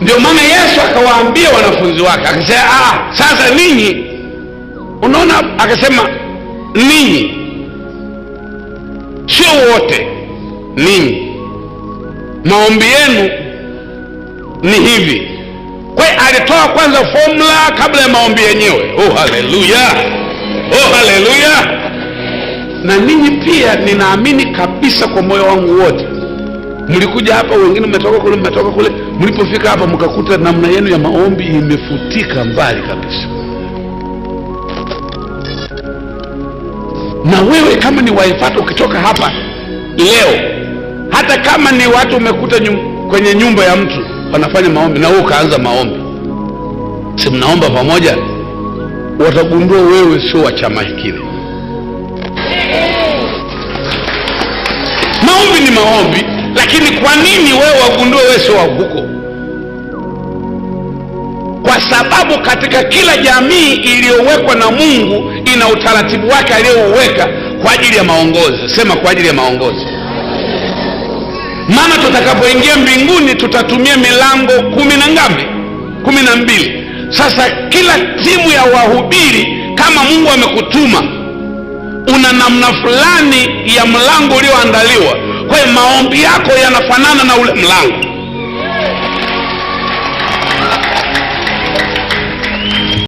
Ndio maana Yesu akawaambia wanafunzi wake, akasema sasa ninyi, unaona, akasema ninyi, sio wote, ninyi maombi yenu ni hivi. Kwa hiyo alitoa kwanza formula kabla ya maombi yenyewe. Oh haleluya, oh haleluya. Na ninyi pia ninaamini kabisa kwa moyo wangu wote, mlikuja hapa, wengine mmetoka kule, mlipofika hapa mkakuta namna yenu ya maombi imefutika mbali kabisa. Na wewe kama ni waifata, ukitoka hapa leo, hata kama ni watu umekuta kwenye nyumba ya mtu wanafanya maombi, na wewe ukaanza maombi, si mnaomba pamoja, watagundua wewe sio wa chama kile. Maombi ni maombi, lakini kwa nini wewe wagundue wewe sio wa huko? Kwa sababu katika kila jamii iliyowekwa na Mungu ina utaratibu wake aliyouweka kwa ajili ya maongozi. Sema kwa ajili ya maongozi. Maana tutakapoingia mbinguni tutatumia milango 10 na ngapi? 12. Sasa kila timu ya wahubiri, kama Mungu amekutuma, una namna fulani ya mlango ulioandaliwa. Kwa hiyo maombi yako yanafanana na ule mlango.